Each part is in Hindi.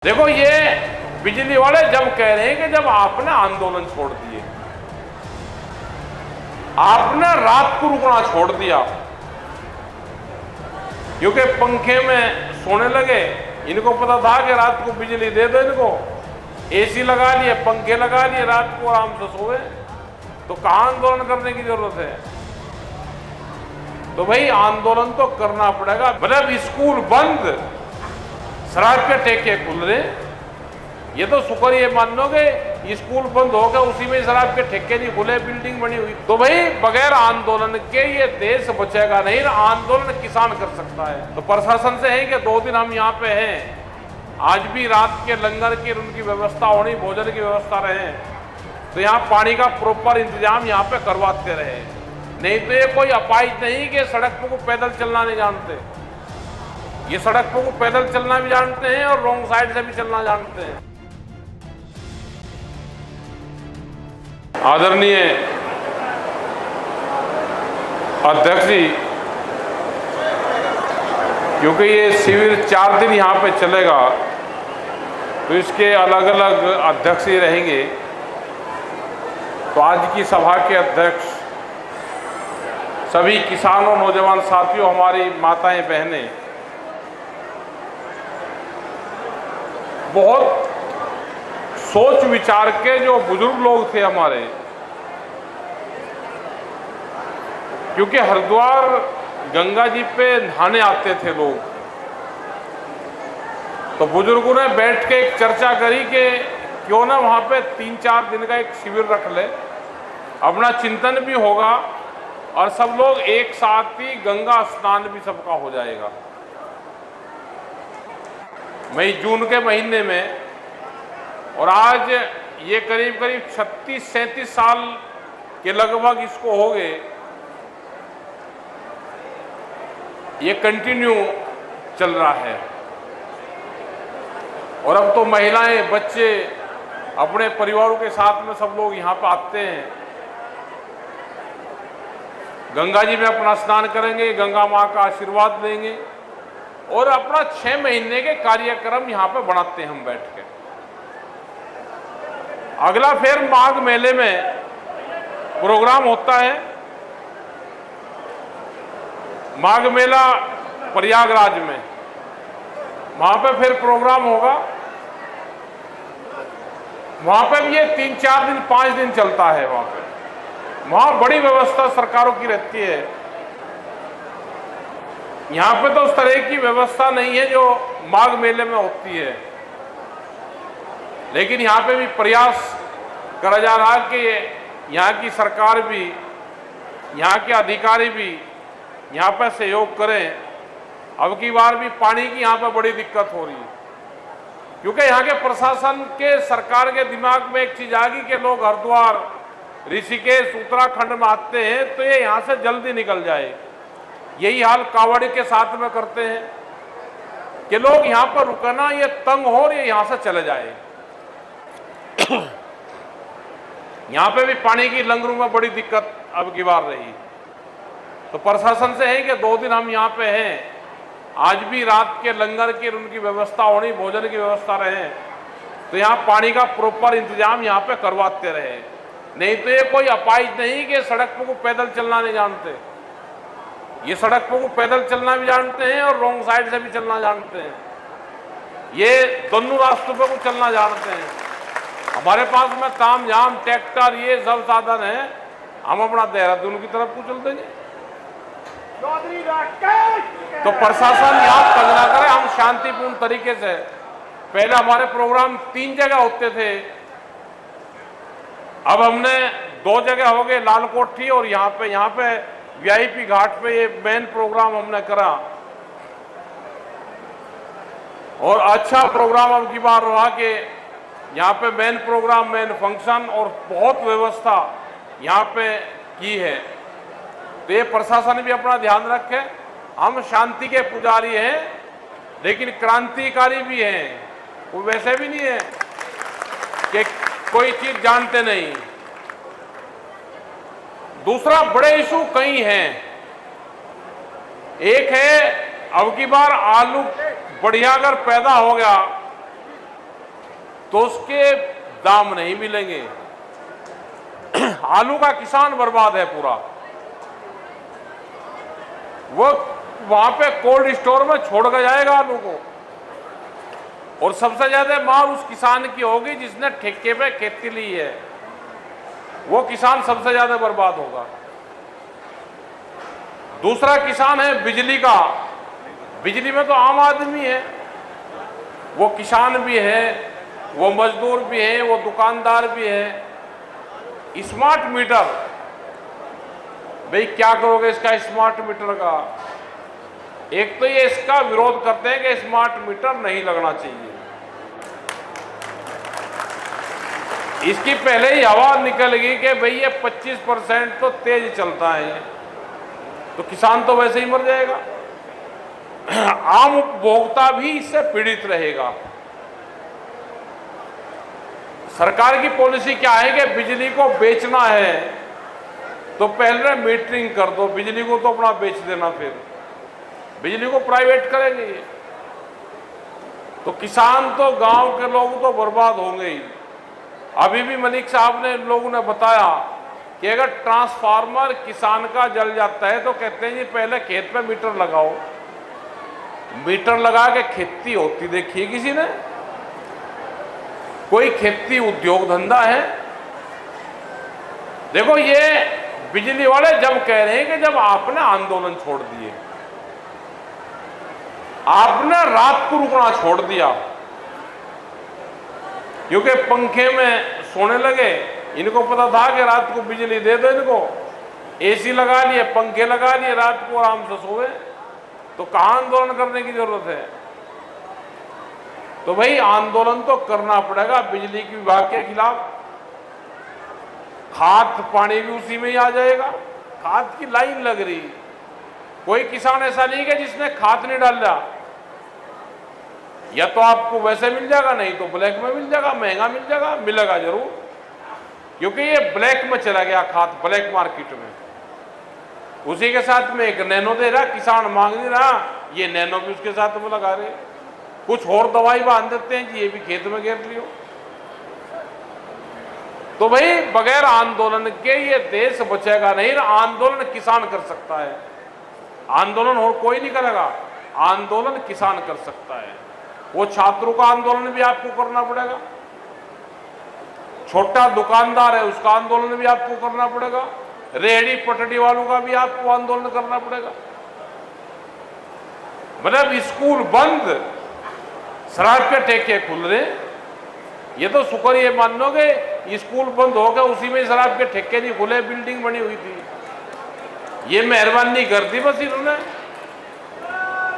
देखो, ये बिजली वाले जब कह रहे हैं कि जब आपने आंदोलन छोड़ दिए, आपने रात को रुकना छोड़ दिया, क्योंकि पंखे में सोने लगे, इनको पता था कि रात को बिजली दे दो, इनको एसी लगा लिए, पंखे लगा लिए, रात को आराम से सोए, तो कहां आंदोलन करने की जरूरत है। तो भाई आंदोलन तो करना पड़ेगा। मतलब स्कूल बंद, शराब के ठेके खुल रहे, ये तो शुक्र ये मान लो कि स्कूल बंद हो गया, उसी में शराब के ठेके नहीं खुले, बिल्डिंग बनी हुई। तो भाई बगैर आंदोलन के ये देश बचेगा नहीं। आंदोलन किसान कर सकता है। तो प्रशासन से है कि 2 दिन हम यहाँ पे हैं, आज भी रात के लंगर की उनकी व्यवस्था होनी, भोजन की व्यवस्था रहे, तो यहाँ पानी का प्रॉपर इंतजाम यहाँ पे करवाते रहे। नहीं तो ये कोई अपाहिज नहीं कि सड़क पर को पैदल चलना नहीं जानते, ये सड़क पर को पैदल चलना भी जानते हैं और रॉन्ग साइड से भी चलना जानते हैं। आदरणीय अध्यक्ष जी, क्योंकि ये शिविर 4 दिन यहाँ पे चलेगा, तो इसके अलग अलग अध्यक्ष ही रहेंगे। तो आज की सभा के अध्यक्ष सभी किसानों, नौजवान साथियों, हमारी माताएं, बहनें, बहुत सोच विचार के जो बुजुर्ग लोग थे हमारे, क्योंकि हरिद्वार गंगा जी पे नहाने आते थे लोग, तो बुजुर्गों ने बैठ के एक चर्चा करी कि क्यों ना वहाँ पे 3-4 दिन का एक शिविर रख ले, अपना चिंतन भी होगा और सब लोग एक साथ ही गंगा स्नान भी सबका हो जाएगा। मई जून के महीने में, और आज ये करीब करीब 36-37 साल के लगभग इसको हो गए, ये कंटिन्यू चल रहा है। और अब तो महिलाएं, बच्चे अपने परिवारों के साथ में सब लोग यहाँ पर आते हैं, गंगा जी में अपना स्नान करेंगे, गंगा माँ का आशीर्वाद लेंगे और अपना 6 महीने के कार्यक्रम यहाँ पे बनाते हैं हम बैठ के। अगला फिर माघ मेले में प्रोग्राम होता है, माघ मेला प्रयागराज में, वहां पे फिर प्रोग्राम होगा। वहां पे भी ये 3-4 दिन 5 दिन चलता है। वहां बड़ी व्यवस्था सरकारों की रहती है। यहाँ पे तो उस तरह की व्यवस्था नहीं है जो माघ मेले में होती है, लेकिन यहाँ पे भी प्रयास करा जा रहा है कि यहाँ की सरकार भी, यहाँ के अधिकारी भी यहाँ पे सहयोग करें। अब की बार भी पानी की यहाँ पे बड़ी दिक्कत हो रही है, क्योंकि यहाँ के प्रशासन के, सरकार के दिमाग में एक चीज आ गई कि लोग हरिद्वार, ऋषिकेश, उत्तराखंड में आते हैं तो ये यहाँ से जल्दी निकल जाए। यही हाल कावड़ के साथ में करते हैं कि लोग यहाँ पर रुकना, ये तंग हो और ये यहाँ से चले जाए। यहाँ पे भी पानी की लंगरों में बड़ी दिक्कत अब की बार रही। तो प्रशासन से है कि 2 दिन हम यहाँ पे हैं, आज भी रात के लंगर की उनकी व्यवस्था होनी, भोजन की व्यवस्था रहे, तो यहाँ पानी का प्रॉपर इंतजाम यहाँ पे करवाते रहे। नहीं तो ये कोई अपाहिज नहीं कि सड़क पर को पैदल चलना नहीं जानते, ये सड़क पर को पैदल चलना भी जानते हैं और रॉन्ग साइड से भी चलना जानते हैं। ये दोनों रास्तों पर को चलना जानते हैं। हमारे पास में ताम झाम, ट्रैक्टर, ये सब साधन है, हम अपना देहरादून की तरफ को चल देंगे। तो प्रशासन यहाँ तंग ना करे, हम शांतिपूर्ण तरीके से, पहले हमारे प्रोग्राम 3 जगह होते थे, अब हमने 2 जगह हो गए, लाल कोठी और यहाँ पे वीआईपी घाट पे ये मेन प्रोग्राम हमने करा। और अच्छा प्रोग्राम अब की बार रहा कि यहाँ पे मेन प्रोग्राम, मेन फंक्शन और बहुत व्यवस्था यहाँ पे की है। तो ये प्रशासन भी अपना ध्यान रखे। हम शांति के पुजारी हैं, लेकिन क्रांतिकारी भी हैं, वो वैसे भी नहीं है कि कोई चीज जानते नहीं। दूसरा, बड़े इशू कई हैं। एक है अब की बार आलू बढ़िया अगर पैदा हो गया तो उसके दाम नहीं मिलेंगे। आलू का किसान बर्बाद है पूरा, वो वहां पे कोल्ड स्टोर में छोड़ कर जाएगा आलू को, और सबसे ज्यादा मार उस किसान की होगी जिसने ठेके पे खेती ली है, वो किसान सबसे ज्यादा बर्बाद होगा। दूसरा किसान है बिजली का। बिजली में तो आम आदमी है, वो किसान भी है, वो मजदूर भी है, वो दुकानदार भी है। स्मार्ट मीटर, भाई क्या करोगे इसका स्मार्ट मीटर का? एक तो ये इसका विरोध करते हैं कि स्मार्ट मीटर नहीं लगना चाहिए, इसकी पहले ही हवा निकल गई कि भाई ये 25% तो तेज चलता है, तो किसान तो वैसे ही मर जाएगा, आम उपभोक्ता भी इससे पीड़ित रहेगा। सरकार की पॉलिसी क्या है कि बिजली को बेचना है तो पहले मीटरिंग कर दो, बिजली को तो अपना बेच देना, फिर बिजली को प्राइवेट करेंगे ये, तो किसान तो गांव के लोग तो बर्बाद होंगे ही। अभी भी मलिक साहब ने लोगों ने बताया कि अगर ट्रांसफार्मर किसान का जल जाता है तो कहते हैं जी पहले खेत पे मीटर लगाओ। मीटर लगा के खेती होती देखी किसी ने? कोई खेती उद्योग धंधा है? देखो ये बिजली वाले जब कह रहे हैं कि जब आपने आंदोलन छोड़ दिए, आपने रात को रुकना छोड़ दिया क्योंकि पंखे में सोने लगे, इनको पता था कि रात को बिजली दे दो इनको, एसी लगा लिए, पंखे लगा लिए, रात को आराम से सोए, तो कहां आंदोलन करने की जरूरत है? तो भाई आंदोलन तो करना पड़ेगा बिजली की विभाग के खिलाफ। खाद पानी भी उसी में ही आ जाएगा, खाद की लाइन लग रही, कोई किसान ऐसा नहीं है जिसने खाद नहीं डाला, या तो आपको वैसे मिल जाएगा, नहीं तो ब्लैक में मिल जाएगा, महंगा मिल जाएगा, मिलेगा जरूर, क्योंकि ये ब्लैक में चला गया खाद, ब्लैक मार्केट में। उसी के साथ में एक नैनो दे रहा, किसान मांग नहीं रहा, ये नैनो भी उसके साथ में लगा रहे, कुछ और दवाई बांध देते हैं कि ये भी खेत में घेर लियो। तो भाई बगैर आंदोलन के ये देश बचेगा नहीं। आंदोलन किसान कर सकता है, आंदोलन और कोई नहीं करेगा, आंदोलन किसान कर सकता है। वो छात्रों का आंदोलन भी आपको करना पड़ेगा, छोटा दुकानदार है उसका आंदोलन भी आपको करना पड़ेगा, रेहड़ी पटड़ी वालों का भी आपको आंदोलन करना पड़ेगा। मतलब स्कूल बंद, शराब के ठेके खुल रहे, ये तो शुक्र ये मान लोगे स्कूल बंद हो गया, उसी में शराब के ठेके नहीं खुले, बिल्डिंग बनी हुई थी, ये मेहरबानी कर दी बस इन्होंने।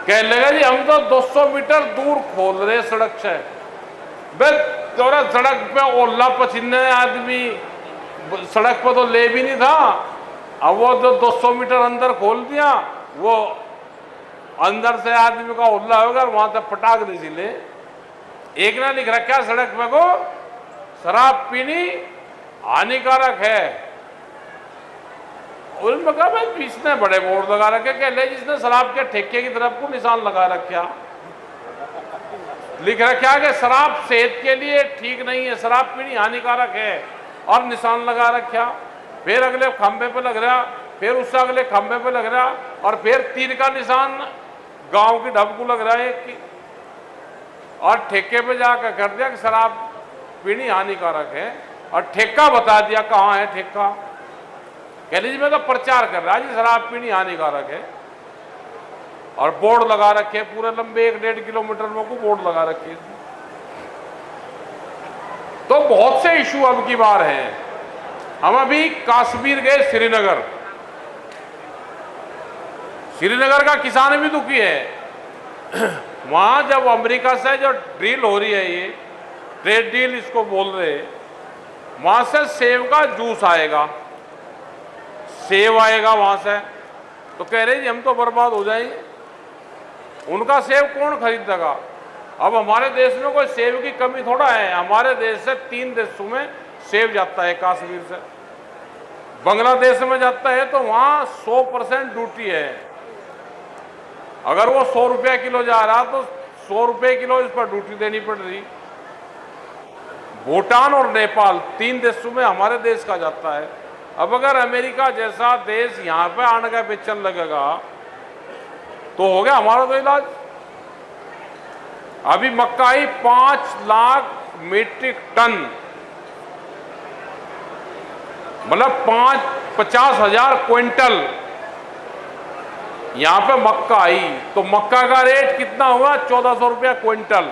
कह लगा जी हम तो 200 मीटर दूर खोल रहे सड़क से, बस थोड़ा सड़क पे ओला पसीने आदमी सड़क पर तो ले भी नहीं था, अब वो जो 200 मीटर अंदर खोल दिया, वो अंदर से आदमी का ओला होगा, वहां तक पटाख दे ले। एक ने लिख रखा सड़क पे को शराब पीनी हानिकारक है, उन्होंने कहा भाई इसने बड़े बोर्ड लगा रखे, कह ले जिसने शराब के ठेके की तरफ को निशान लगा रखा, लिख रखा कि शराब सेहत के लिए ठीक नहीं है, शराब पीनी हानिकारक है, और निशान लगा रखा। फिर अगले खंबे पे लग रहा, फिर उससे अगले खंबे पे लग रहा, और फिर तीर का निशान गांव की ढब को लग रहा है एक की, और ठेके पे जाकर कर दिया कि शराब पीनी हानिकारक है, और ठेका बता दिया कहाँ है ठेका, कह लीजिए मैं तो प्रचार कर रहा है जी शराब पीनी हानिकारक है, और बोर्ड लगा रखे पूरे लंबे 1-1.5 किलोमीटर में को बोर्ड लगा रखे। तो बहुत से इशू अब की बार हैं। हम अभी कश्मीर गए, श्रीनगर का किसान भी दुखी है। वहां जब अमेरिका से जो डील हो रही है, ये ट्रेड डील इसको बोल रहे, वहां से सेब का जूस आएगा, सेब आएगा वहां से, तो कह रहे जी हम तो बर्बाद हो जाएंगे, उनका सेब कौन खरीदेगा? अब हमारे देश में कोई सेब की कमी थोड़ा है, हमारे देश से 3 देशों में सेब जाता है, कश्मीर से बांग्लादेश में जाता है, तो वहां 100% ड्यूटी है। अगर वो 100 रुपया किलो जा रहा तो 100 रुपये किलो इस पर ड्यूटी देनी पड़ रही। भूटान और नेपाल 3 देशों में हमारे देश का जाता है। अब अगर अमेरिका जैसा देश यहाँ पे आने का बेचन लगेगा तो हो गया हमारा तो इलाज। अभी मक्काई 5 लाख मीट्रिक टन, मतलब 50,000 क्विंटल यहां पे मक्का आई, तो मक्का का रेट कितना हुआ? 1400 रुपया क्विंटल।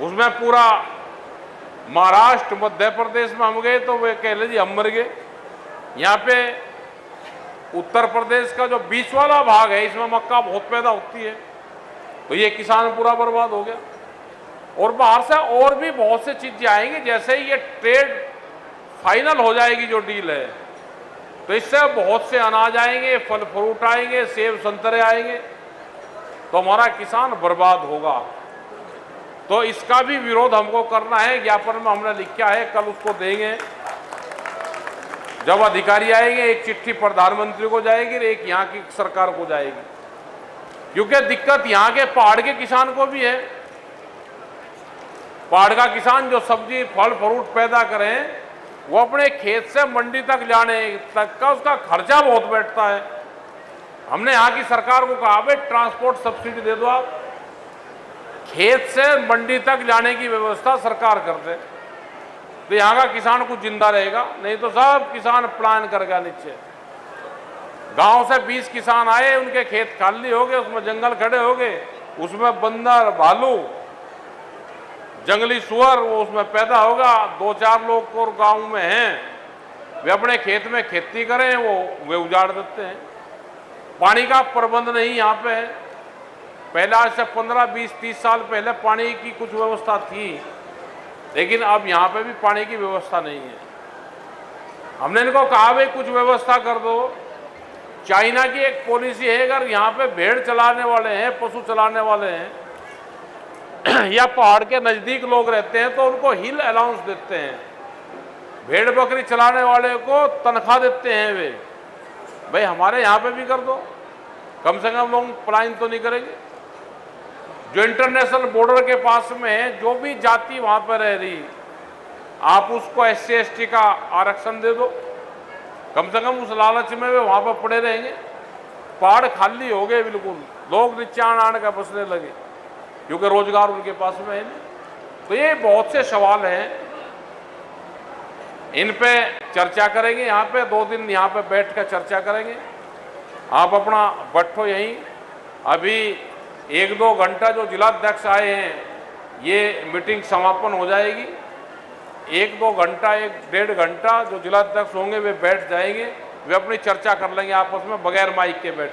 उसमें पूरा महाराष्ट्र मध्य प्रदेश में हम गए तो वे कह लीजिए हम मर गए। यहाँ पे उत्तर प्रदेश का जो बीच वाला भाग है इसमें मक्का बहुत पैदा होती है, तो ये किसान पूरा बर्बाद हो गया। और बाहर से और भी बहुत से चीजें आएंगी, जैसे ही ये ट्रेड फाइनल हो जाएगी जो डील है, तो इससे बहुत से अनाज आएंगे, फल फ्रूट आएंगे, सेब संतरे आएंगे, तो हमारा किसान बर्बाद होगा। तो इसका भी विरोध हमको करना है। ज्ञापन में हमने लिखा है, कल उसको देंगे। जब अधिकारी आएंगे एक चिट्ठी प्रधानमंत्री को जाएगी और एक यहाँ की सरकार को जाएगी, क्योंकि दिक्कत यहाँ के पहाड़ के किसान को भी है। पहाड़ का किसान जो सब्जी फल फ्रूट पैदा करें, वो अपने खेत से मंडी तक जाने तक का उसका खर्चा बहुत बैठता है। हमने यहाँ की सरकार को कहा भाई ट्रांसपोर्ट सब्सिडी दे दो, आप खेत से मंडी तक जाने की व्यवस्था सरकार कर दे, तो यहाँ का किसान कुछ जिंदा रहेगा। नहीं तो सब किसान प्लान कर गया नीचे। गांव से 20 किसान आए, उनके खेत खाली हो गए, उसमें जंगल खड़े हो गए, उसमें बंदर भालू जंगली सुअर वो उसमें पैदा होगा। 2-4 लोग और गांव में हैं, वे अपने खेत में खेती करें, वे उजाड़ देते हैं। पानी का प्रबंध नहीं यहाँ पे है। पहले आज से 15, 20, 30 साल पहले पानी की कुछ व्यवस्था थी, लेकिन अब यहाँ पे भी पानी की व्यवस्था नहीं है। हमने इनको कहा भाई कुछ व्यवस्था कर दो। चाइना की एक पॉलिसी है, अगर यहाँ पे भेड़ चलाने वाले हैं, पशु चलाने वाले हैं या पहाड़ के नजदीक लोग रहते हैं तो उनको हिल अलाउंस देते हैं। भेड़ बकरी चलाने वाले को तनख्वाह देते हैं वे। भाई हमारे यहाँ पे भी कर दो, कम से कम लोग पलायन तो नहीं करेंगे। जो इंटरनेशनल बॉर्डर के पास में है, जो भी जाति वहां पर रह रही, आप उसको SC ST का आरक्षण दे दो। कम से कम उस लालच में वे वहां पर पड़े रहेंगे। पहाड़ खाली हो गए बिल्कुल, लोग नीचे आने का बसने लगे क्योंकि रोजगार उनके पास में है नहीं। तो ये बहुत से सवाल हैं, इन पे चर्चा करेंगे। यहाँ पे 2 दिन यहाँ पे बैठ कर चर्चा करेंगे। आप अपना बैठो यहीं। अभी 1-2 घंटा जो जिलाध्यक्ष आए हैं, ये मीटिंग समापन हो जाएगी। 1-2 घंटा, 1-1.5 घंटा जो जिलाध्यक्ष होंगे वे बैठ जाएंगे, वे अपनी चर्चा कर लेंगे आपस में बगैर माइक के बैठ।